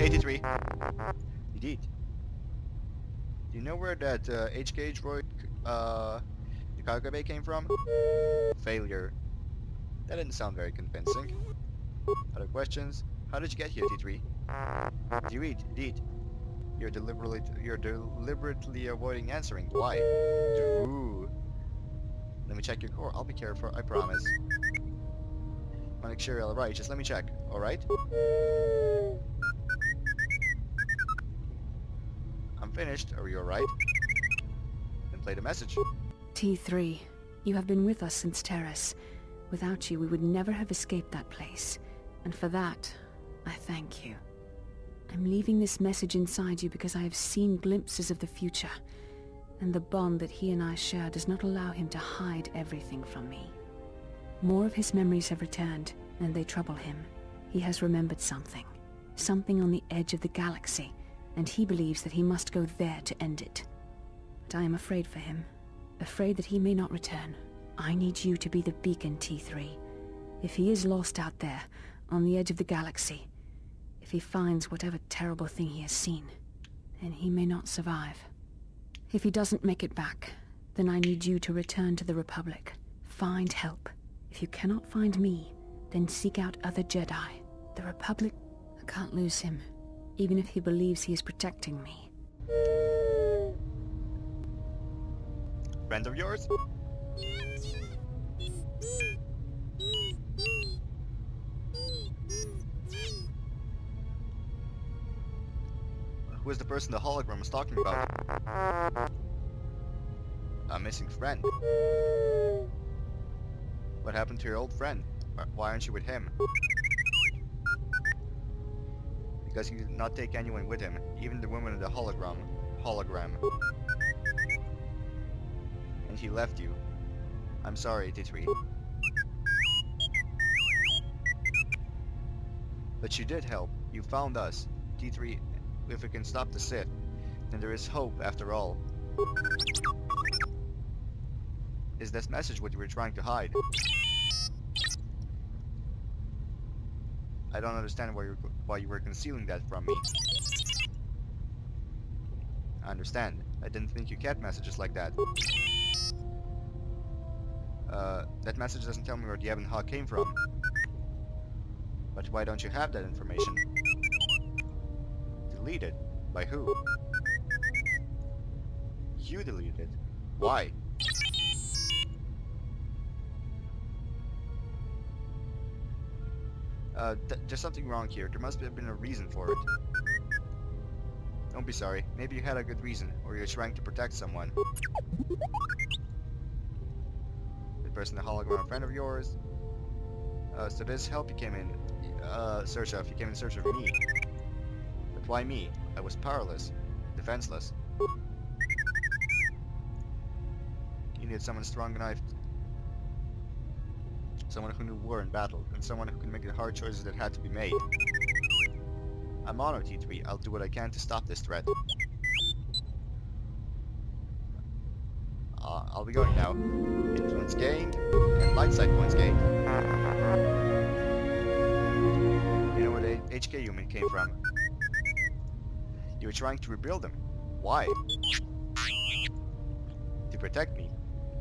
83. You did. Do you know where that HK droid, the cargo bay came from? Failure. That didn't sound very convincing. Other questions? How did you get here, T3? You did. You're deliberately avoiding answering. Why? Ooh. Let me check your core. I'll be careful, I promise. Make sure you're alright. Just let me check. Alright? I'm finished. Are you alright? Then play the message. T3, you have been with us since Telos. Without you, we would never have escaped that place. And for that, I thank you. I'm leaving this message inside you because I have seen glimpses of the future. And the bond that he and I share does not allow him to hide everything from me. More of his memories have returned, and they trouble him. He has remembered something. Something on the edge of the galaxy, and he believes that he must go there to end it. But I am afraid for him. Afraid that he may not return. I need you to be the beacon, T3. If he is lost out there, on the edge of the galaxy, if he finds whatever terrible thing he has seen, then he may not survive. If he doesn't make it back, then I need you to return to the Republic. Find help. If you cannot find me, then seek out other Jedi. The Republic... I can't lose him, even if he believes he is protecting me. Friend of yours? Who is the person the hologram was talking about? A missing friend. What happened to your old friend? Why aren't you with him? Because he did not take anyone with him, even the woman in the hologram. And he left you. I'm sorry, T3. But you did help. You found us. T3, if we can stop the Sith, then there is hope after all. Is this message what you were trying to hide? I don't understand why you were concealing that from me. I understand. I didn't think you kept messages like that. That message doesn't tell me where the Ebon Hawk came from. But why don't you have that information? Deleted? By who? You deleted it. Why? There's something wrong here. There must have been a reason for it. Don't be sorry. Maybe you had a good reason, or you're trying to protect someone. The person, the hologram, friend of yours. So this help you came in search of. You came in search of me. But why me? I was powerless, defenseless. You needed someone strong enough. Someone who knew war and battle, and someone who could make the hard choices that had to be made. I'm honored, T3. I'll do what I can to stop this threat. I'll be going now. Influence gained, and light side points gained. You know where the HK human came from? You were trying to rebuild them. Why? To protect me.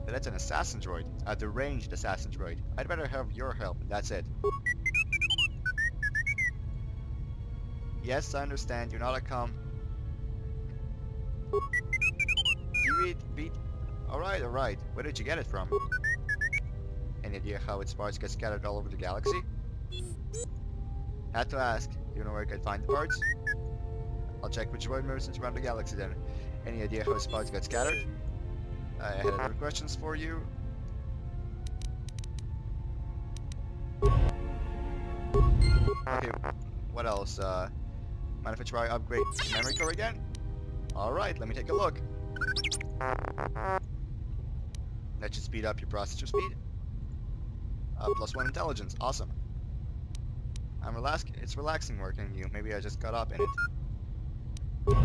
But that's an assassin droid. A deranged assassin droid. I'd better have your help, and that's it. Yes, I understand. You're not a You beat... Alright. Where did you get it from? Any idea how its parts get scattered all over the galaxy? Had to ask. Do you know where I can find the parts? I'll check with droid merchants around the galaxy then. Any idea how its parts got scattered? I had other questions for you. Okay, what else? Mind if I try upgrade memory core again? Alright, let me take a look. That should speed up your processor speed. +1 intelligence, awesome. It's relaxing working you. Maybe I just got up in it.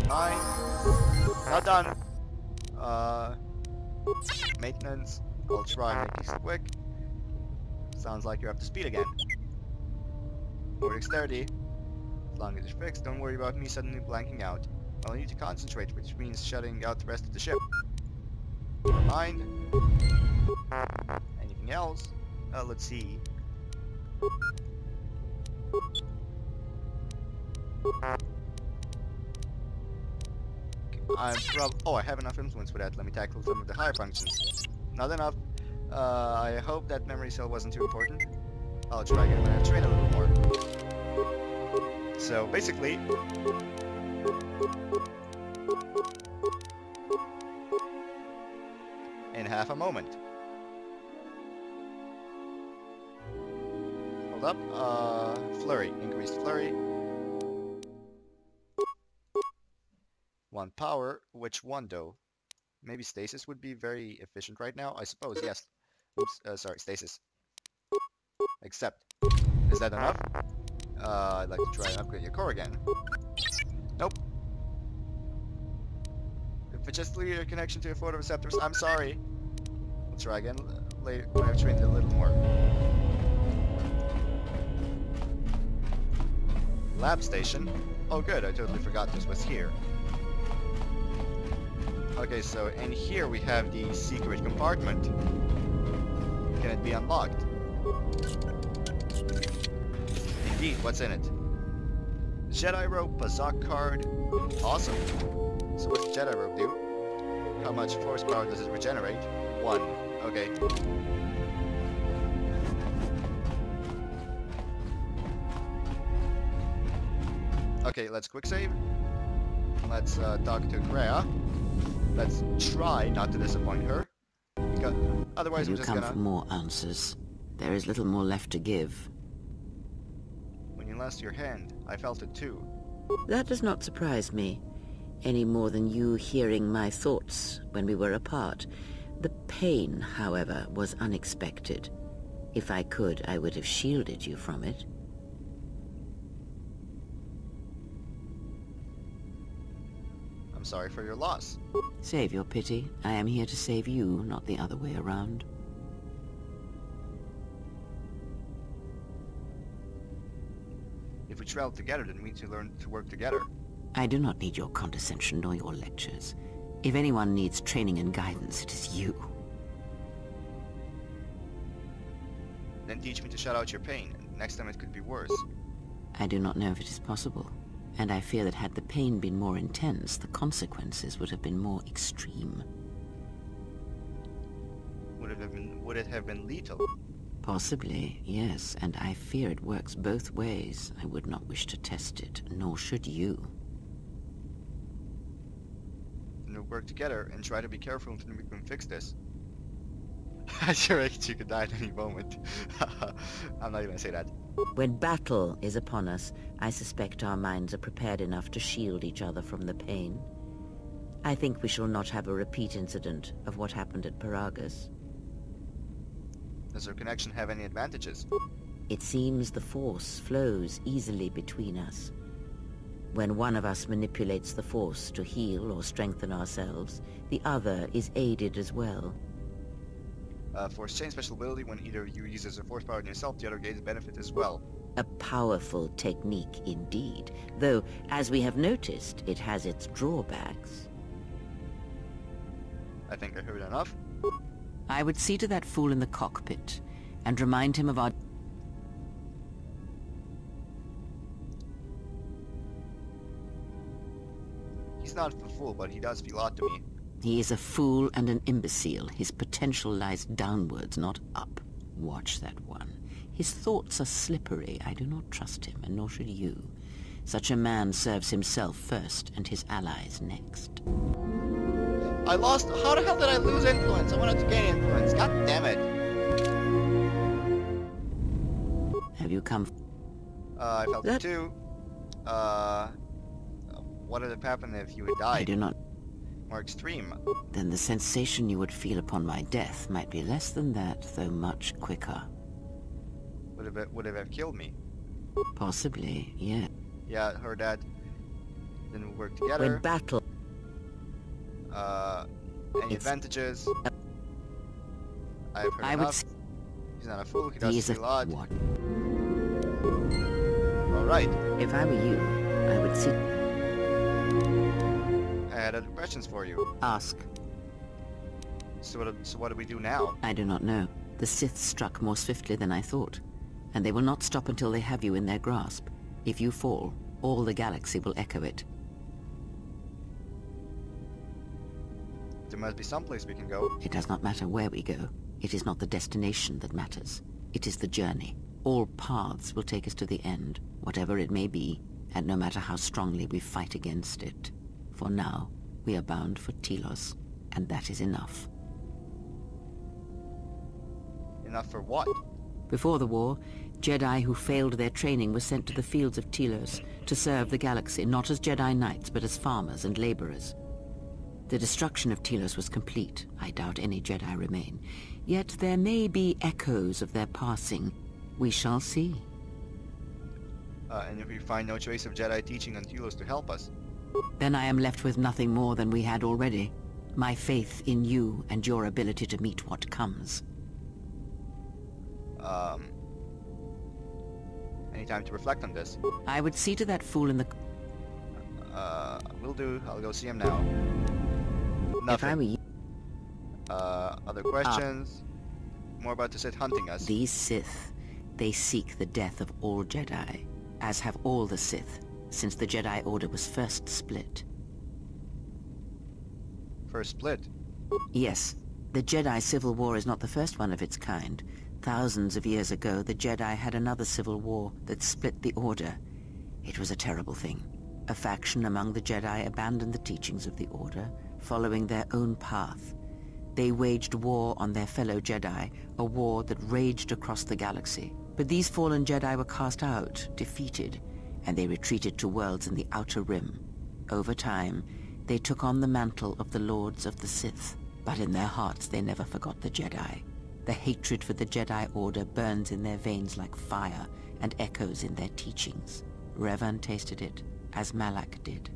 Fine. Not done. Maintenance. I'll try and make this quick. Sounds like you're up to speed again. More dexterity. long as it's fixed, don't worry about me suddenly blanking out. I'll need to concentrate, which means shutting out the rest of the ship. Never mind. Anything else? Let's see. Oh, I have enough influence for that. Let me tackle some of the higher functions. Not enough. I hope that memory cell wasn't too important. I'll try again when I train a little more. So basically, in half a moment. Hold up. Flurry. Increased flurry. 1 power. Which one though? Maybe stasis would be very efficient right now. I suppose, yes. Oops, sorry, stasis. Accept. Is that enough? I'd like to try and upgrade your core again. Nope. If it's just your connection to your photoreceptors, I'm sorry. We'll try again later when I've trained a little more. Lab station. Oh good, I totally forgot this was here. Okay, so in here we have the secret compartment. Can it be unlocked? Indeed, what's in it? Jedi rope, Bazak card. Awesome. So what's the Jedi rope do? How much force power does it regenerate? 1. Okay. Okay, let's quick save. Let's talk to Kreia. Let's try not to disappoint her. Because otherwise we're just gonna... You come for more answers. There is little more left to give. When you lost your hand, I felt it too. That does not surprise me, any more than you hearing my thoughts when we were apart. The pain, however, was unexpected. If I could, I would have shielded you from it. I'm sorry for your loss. Save your pity. I am here to save you, not the other way around. If we travel together, then we need to learn to work together. I do not need your condescension nor your lectures. If anyone needs training and guidance, it is you. Then teach me to shut out your pain. Next time it could be worse. I do not know if it is possible, and I fear that had the pain been more intense, the consequences would have been more extreme. Would it have been lethal? Possibly, yes, and I fear it works both ways. I would not wish to test it, nor should you. Then we'll work together and try to be careful until we can fix this. At your age, you could die at any moment. I'm not even gonna say that. When battle is upon us, I suspect our minds are prepared enough to shield each other from the pain. I think we shall not have a repeat incident of what happened at Paragus. Does our connection have any advantages? It seems the Force flows easily between us. When one of us manipulates the Force to heal or strengthen ourselves, the other is aided as well. Force chain special ability, when either you uses a force power on yourself, the other gains benefit as well. A powerful technique indeed, though, as we have noticed, it has its drawbacks. I think I heard enough. I would see to that fool in the cockpit, and remind him of our... He's not a fool, but he does feel odd to me. He is a fool and an imbecile. His potential lies downwards, not up. Watch that one. His thoughts are slippery. I do not trust him, and nor should you. Such a man serves himself first, and his allies next. I lost... How the hell did I lose influence? I wanted to gain influence. God damn it. Have you come... I felt it too. What would have happened if you had died? I do not... More extreme. Then the sensation you would feel upon my death might be less than that, though much quicker. Would have killed me? Possibly, yeah. Yeah, heard that. Then we work together. When battle... Any advantages? I've heard I enough. He's not a fool, he doesn't feel odd. What? alright. If I were you, I would see... I had other questions for you. Ask. So what do we do now? I do not know. The Sith struck more swiftly than I thought, and they will not stop until they have you in their grasp. If you fall, all the galaxy will echo it. There must be someplace we can go. It does not matter where we go. It is not the destination that matters. It is the journey. All paths will take us to the end, whatever it may be, and no matter how strongly we fight against it. For now, we are bound for Telos, and that is enough. Enough for what? Before the war, Jedi who failed their training were sent to the fields of Telos to serve the galaxy, not as Jedi Knights, but as farmers and laborers. The destruction of Telos was complete. I doubt any Jedi remain. Yet there may be echoes of their passing. We shall see. And if we find no trace of Jedi teaching on Telos to help us? Then I am left with nothing more than we had already. My faith in you and your ability to meet what comes. Any time to reflect on this? I would see to that fool in the... Will do. I'll go see him now. Nothing. If I were you... Other questions? More about the Sith hunting us. These Sith, they seek the death of all Jedi, as have all the Sith, since the Jedi Order was first split. First split? Yes, the Jedi Civil War is not the first one of its kind. Thousands of years ago, the Jedi had another civil war that split the Order. It was a terrible thing. A faction among the Jedi abandoned the teachings of the Order, following their own path. They waged war on their fellow Jedi, a war that raged across the galaxy. But these fallen Jedi were cast out, defeated, and they retreated to worlds in the Outer Rim. Over time, they took on the mantle of the Lords of the Sith, but in their hearts they never forgot the Jedi. The hatred for the Jedi Order burns in their veins like fire and echoes in their teachings. Revan tasted it, as Malak did.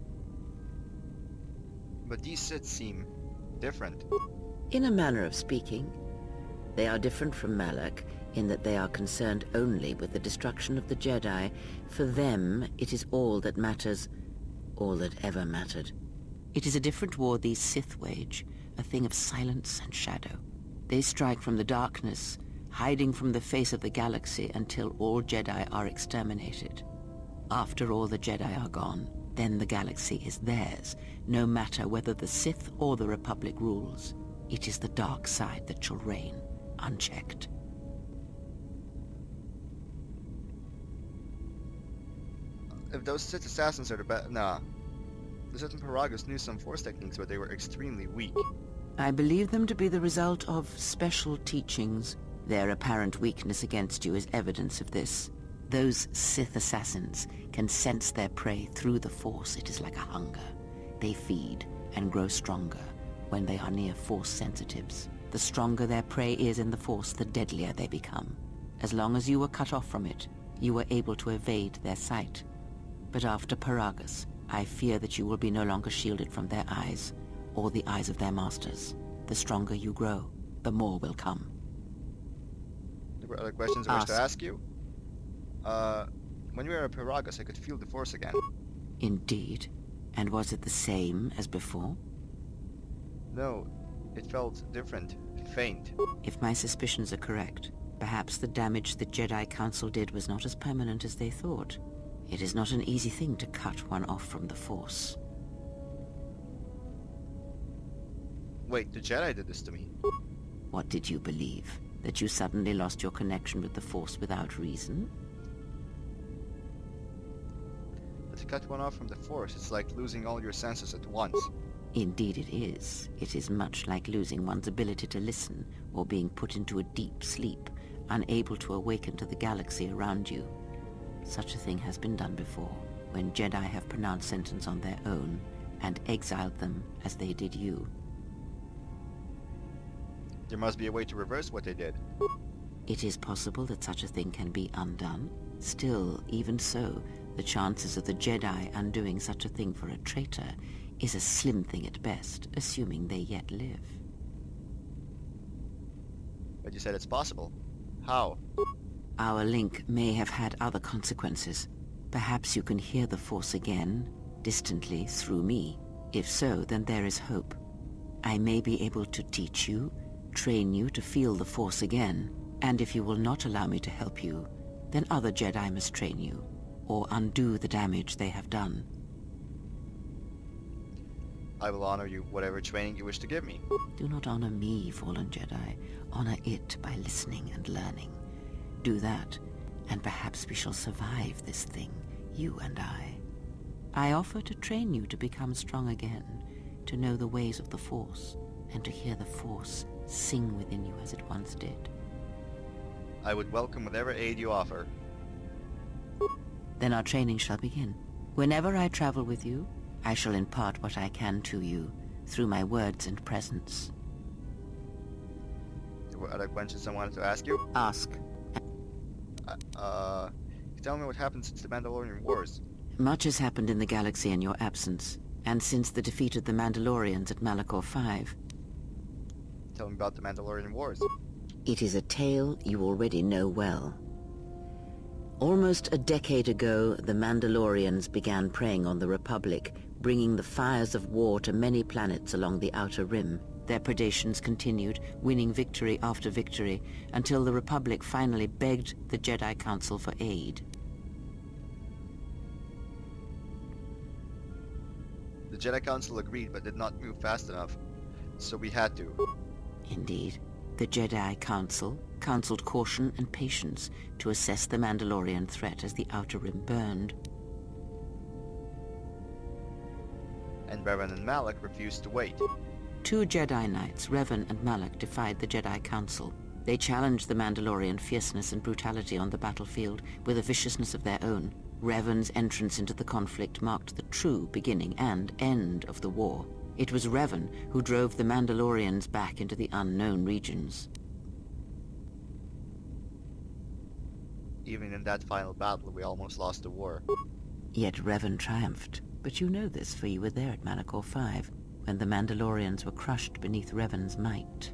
But these Sith seem different. In a manner of speaking, they are different from Malak in that they are concerned only with the destruction of the Jedi. For them, it is all that matters, all that ever mattered. It is a different war these Sith wage, a thing of silence and shadow. They strike from the darkness, hiding from the face of the galaxy until all Jedi are exterminated. After all the Jedi are gone, then the galaxy is theirs, no matter whether the Sith or the Republic rules. It is the dark side that shall reign, unchecked. If those Sith assassins are the best... Nah. The Sith and Paragus knew some Force techniques, but they were extremely weak. I believe them to be the result of special teachings. Their apparent weakness against you is evidence of this. Those Sith assassins can sense their prey through the Force. It is like a hunger. They feed and grow stronger when they are near Force sensitives. The stronger their prey is in the Force, the deadlier they become. As long as you were cut off from it, you were able to evade their sight. But after Paragus, I fear that you will be no longer shielded from their eyes, or the eyes of their masters. The stronger you grow, the more will come. There were other questions I wish to ask you. When we were at Paragus, I could feel the Force again. Indeed. And was it the same as before? No, it felt different, faint. If my suspicions are correct, perhaps the damage the Jedi Council did was not as permanent as they thought. It is not an easy thing to cut one off from the Force. Wait, the Jedi did this to me. What did you believe? That you suddenly lost your connection with the Force without reason? But to cut one off from the Force, it's like losing all your senses at once. Indeed it is. It is much like losing one's ability to listen, or being put into a deep sleep, unable to awaken to the galaxy around you. Such a thing has been done before, when Jedi have pronounced sentence on their own, and exiled them as they did you. There must be a way to reverse what they did. It is possible that such a thing can be undone. Still, even so, the chances of the Jedi undoing such a thing for a traitor is a slim thing at best, assuming they yet live. But you said it's possible. How? Our link may have had other consequences. Perhaps you can hear the Force again, distantly, through me. If so, then there is hope. I may be able to teach you, train you to feel the Force again, and if you will not allow me to help you, then other Jedi must train you, or undo the damage they have done. I will honor you, whatever training you wish to give me. Do not honor me, fallen Jedi. Honor it by listening and learning. Do that, and perhaps we shall survive this thing, you and I. I offer to train you to become strong again, to know the ways of the Force, and to hear the Force sing within you as it once did. I would welcome whatever aid you offer. Then our training shall begin. Whenever I travel with you, I shall impart what I can to you, through my words and presence. There were other questions I wanted to ask you. Ask. Tell me what happened since the Mandalorian Wars. Much has happened in the galaxy in your absence, and since the defeat of the Mandalorians at Malachor 5. Tell me about the Mandalorian Wars. It is a tale you already know well. Almost a decade ago, the Mandalorians began preying on the Republic, bringing the fires of war to many planets along the Outer Rim. Their predations continued, winning victory after victory, until the Republic finally begged the Jedi Council for aid. The Jedi Council agreed but did not move fast enough, so we had to. Indeed. The Jedi Council counseled caution and patience to assess the Mandalorian threat as the Outer Rim burned. And Revan and Malak refused to wait. Two Jedi Knights, Revan and Malak, defied the Jedi Council. They challenged the Mandalorian fierceness and brutality on the battlefield with a viciousness of their own. Revan's entrance into the conflict marked the true beginning and end of the war. It was Revan who drove the Mandalorians back into the unknown regions. Even in that final battle, we almost lost the war. Yet Revan triumphed. But you know this, for you were there at Malachor 5, when the Mandalorians were crushed beneath Revan's might.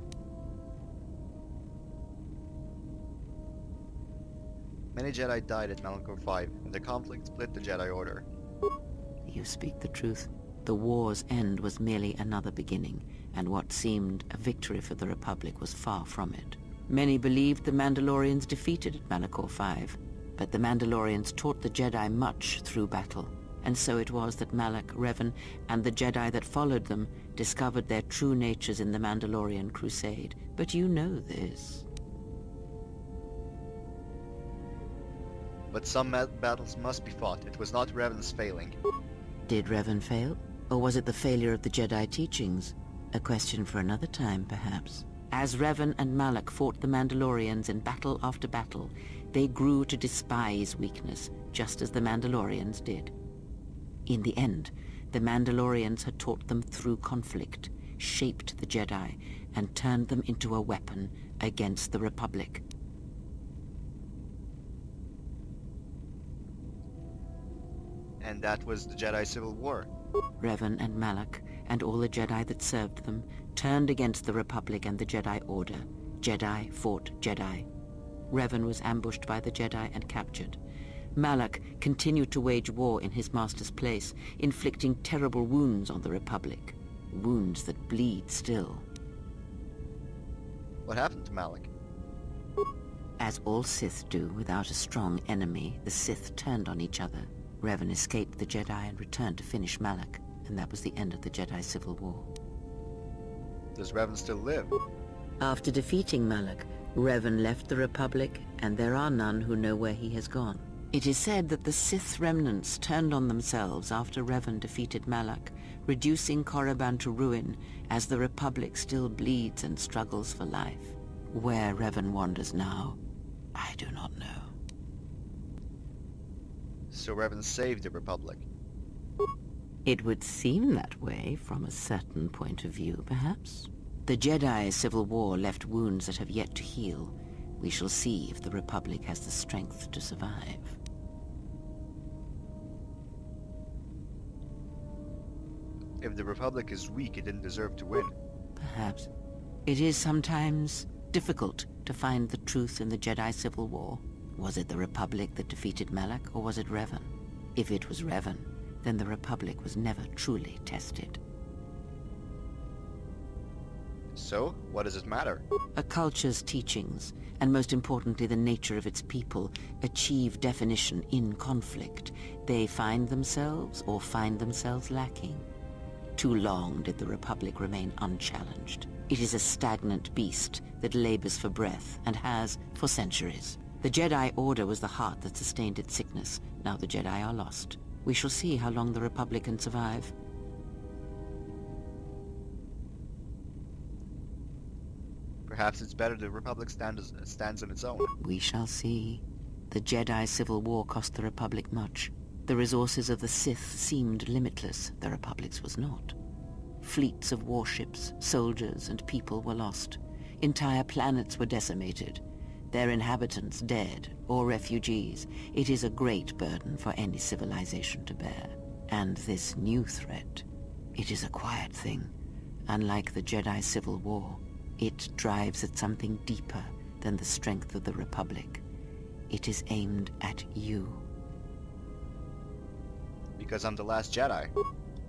Many Jedi died at Malachor 5, and the conflict split the Jedi Order. You speak the truth. The war's end was merely another beginning, and what seemed a victory for the Republic was far from it. Many believed the Mandalorians defeated at Malachor 5, but the Mandalorians taught the Jedi much through battle, and so it was that Malak, Revan, and the Jedi that followed them discovered their true natures in the Mandalorian Crusade. But you know this. But some battles must be fought. It was not Revan's failing. Did Revan fail? Or was it the failure of the Jedi teachings? A question for another time, perhaps. As Revan and Malak fought the Mandalorians in battle after battle, they grew to despise weakness, just as the Mandalorians did. In the end, the Mandalorians had taught them through conflict, shaped the Jedi, and turned them into a weapon against the Republic. And that was the Jedi Civil War. Revan and Malak, and all the Jedi that served them, turned against the Republic and the Jedi Order. Jedi fought Jedi. Revan was ambushed by the Jedi and captured. Malak continued to wage war in his master's place, inflicting terrible wounds on the Republic. Wounds that bleed still. What happened to Malak? As all Sith do without a strong enemy, the Sith turned on each other. Revan escaped the Jedi and returned to finish Malak, and that was the end of the Jedi Civil War. Does Revan still live? After defeating Malak, Revan left the Republic, and there are none who know where he has gone. It is said that the Sith remnants turned on themselves after Revan defeated Malak, reducing Korriban to ruin as the Republic still bleeds and struggles for life. Where Revan wanders now, I do not know. So Revan saved the Republic. It would seem that way from a certain point of view, perhaps. The Jedi Civil War left wounds that have yet to heal. We shall see if the Republic has the strength to survive. If the Republic is weak, it didn't deserve to win. Perhaps. It is sometimes difficult to find the truth in the Jedi Civil War. Was it the Republic that defeated Malak, or was it Revan? If it was Revan, then the Republic was never truly tested. So, what does it matter? A culture's teachings, and most importantly the nature of its people, achieve definition in conflict. They find themselves or find themselves lacking. Too long did the Republic remain unchallenged. It is a stagnant beast that labors for breath and has for centuries. The Jedi Order was the heart that sustained its sickness. Now the Jedi are lost. We shall see how long the Republic can survive. Perhaps it's better the Republic stands on its own. We shall see. The Jedi Civil War cost the Republic much. The resources of the Sith seemed limitless. The Republic's was not. Fleets of warships, soldiers, and people were lost. Entire planets were decimated. Their inhabitants dead or refugees. It is a great burden for any civilization to bear. And this new threat, it is a quiet thing. Unlike the Jedi Civil War, it drives at something deeper than the strength of the Republic. It is aimed at you. Because I'm the last Jedi.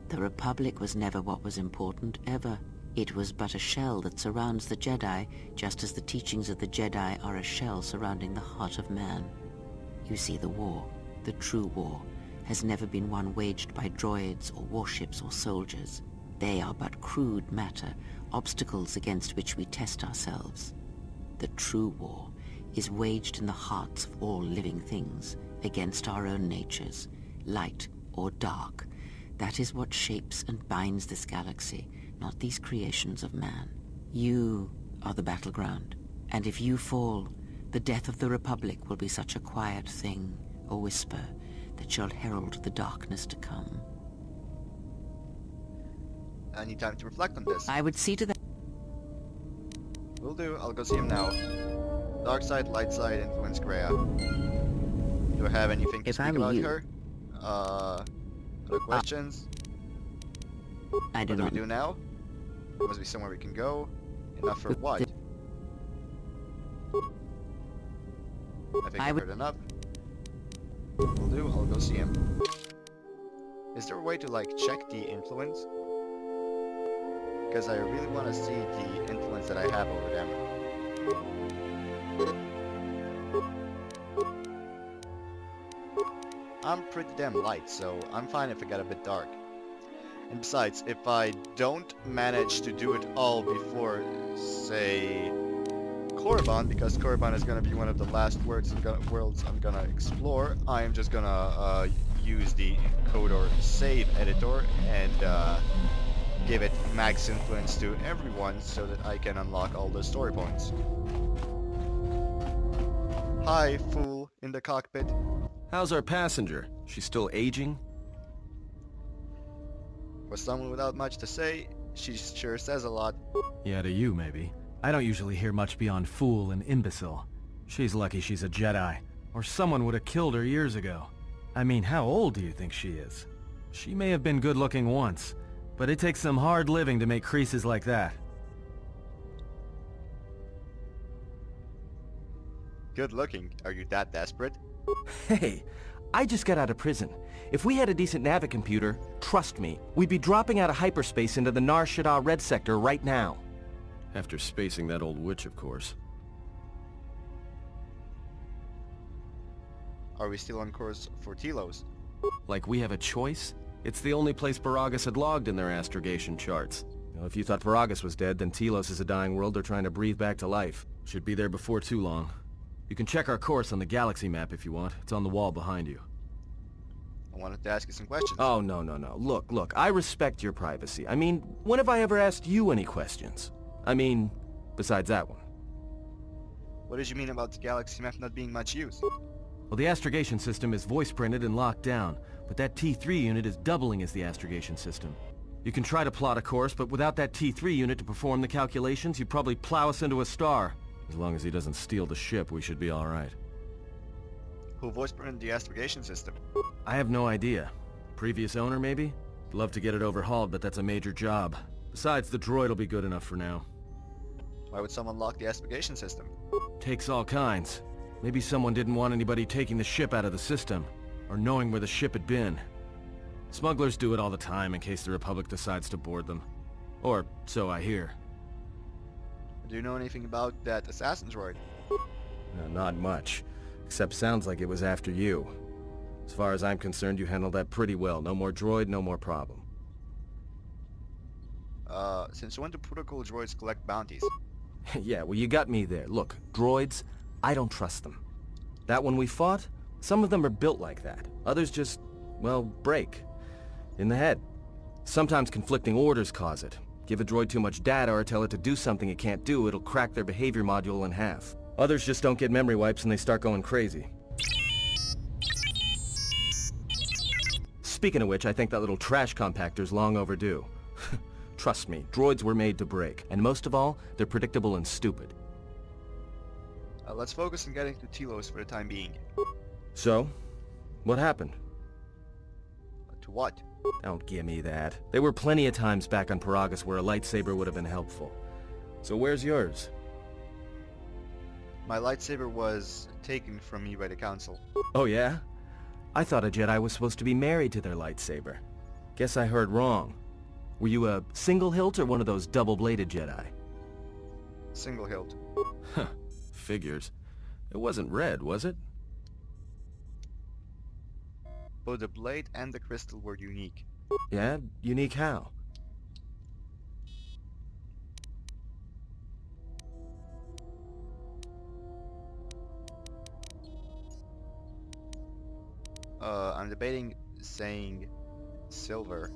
The Republic was never what was important, ever. It was but a shell that surrounds the Jedi, just as the teachings of the Jedi are a shell surrounding the heart of man. You see, the war, the true war, has never been one waged by droids or warships or soldiers. They are but crude matter, obstacles against which we test ourselves. The true war is waged in the hearts of all living things, against our own natures, light or dark. That is what shapes and binds this galaxy, not these creations of man. You are the battleground, and if you fall, the death of the Republic will be such a quiet thing, a whisper, that shall herald the darkness to come. I need time to reflect on this. I would see to that. Will do, I'll go see him now. Dark side, light side, influence Greya. Do I have anything to If speak I were about you- her? Other questions? I do What do not. we do now? There must be somewhere we can go. Enough for With what? I think I I've would- heard enough. Will do, I'll go see him. Is there a way to like check the influence? Because I really want to see the influence that I have over them. I'm pretty damn light, so I'm fine if it got a bit dark. And besides, if I don't manage to do it all before, say, Korriban, because Korriban is going to be one of the last worlds I'm going to explore, I am just going to use the Kodor save editor and give it max influence to everyone so that I can unlock all the story points. Hi, fool in the cockpit. How's our passenger? She's still aging? For someone without much to say, she sure says a lot. Yeah, to you, maybe. I don't usually hear much beyond fool and imbecile. She's lucky she's a Jedi, or someone would have killed her years ago. I mean, how old do you think she is? She may have been good-looking once, but it takes some hard living to make creases like that. Good looking. Are you that desperate? Hey, I just got out of prison. If we had a decent navicomputer, trust me, we'd be dropping out of hyperspace into the Nar Shaddaa Red Sector right now. After spacing that old witch, of course. Are we still on course for Telos? Like we have a choice? It's the only place Baragas had logged in their astrogation charts. Well, if you thought Baragas was dead, then Telos is a dying world they're trying to breathe back to life. Should be there before too long. You can check our course on the galaxy map if you want. It's on the wall behind you. I wanted to ask you some questions. Oh, no. Look, I respect your privacy. I mean, when have I ever asked you any questions? I mean, besides that one. What did you mean about the galaxy map not being much use? Well, the astrogation system is voice-printed and locked down, but that T3 unit is doubling as the astrogation system. You can try to plot a course, but without that T3 unit to perform the calculations, you'd probably plow us into a star. As long as he doesn't steal the ship, we should be all right. Who voice printed the astrogation system? I have no idea. Previous owner, maybe? Love to get it overhauled, but that's a major job. Besides, the droid will be good enough for now. Why would someone lock the astrogation system? Takes all kinds. Maybe someone didn't want anybody taking the ship out of the system. or knowing where the ship had been. Smugglers do it all the time in case the Republic decides to board them. Or so I hear. Do you know anything about that assassin droid? No, not much. Except sounds like it was after you. As far as I'm concerned, you handled that pretty well. No more droid, no more problem. Since when do protocol droids collect bounties? Yeah, well, you got me there. Look, droids, I don't trust them. That one we fought, some of them are built like that. Others just, well, break. In the head. Sometimes conflicting orders cause it. Give a droid too much data or tell it to do something it can't do, it'll crack their behavior module in half. Others just don't get memory wipes and they start going crazy. Speaking of which, I think that little trash compactor's long overdue. Trust me, droids were made to break. And most of all, they're predictable and stupid. Let's focus on getting to Telos for the time being. So? What happened? To what? Don't give me that. There were plenty of times back on Paragus where a lightsaber would have been helpful. So where's yours? My lightsaber was taken from me by the Council. Oh yeah? I thought a Jedi was supposed to be married to their lightsaber. Guess I heard wrong. Were you a single hilt or one of those double-bladed Jedi? Single hilt. Huh. Figures. It wasn't red, was it? Both the blade and the crystal were unique. Yeah? Unique how? I'm debating saying silver.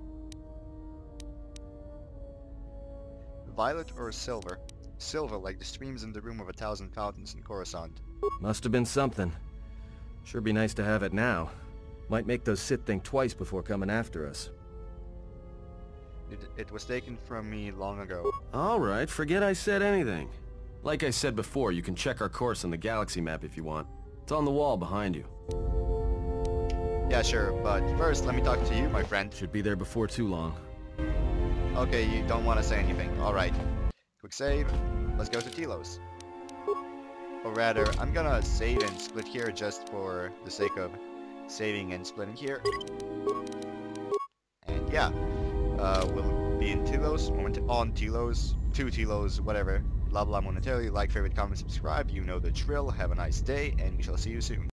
Violet or silver? Silver like the streams in the room of 1,000 fountains in Coruscant. Must have been something. Sure be nice to have it now. Might make those Sith think twice before coming after us. It was taken from me long ago. Alright, forget I said anything. Like I said before, you can check our course on the galaxy map if you want. It's on the wall behind you. Yeah, sure, but first let me talk to you, my friend. Should be there before too long. Okay, you don't want to say anything. Alright. Quick save. Let's go to Telos. Or rather, I'm gonna save and split here just for the sake of saving and splitting here. And yeah, we'll be in Telos, on Telos, to Telos, whatever. Blah blah momentarily. Like, favorite, comment, subscribe. You know the drill. Have a nice day, and we shall see you soon.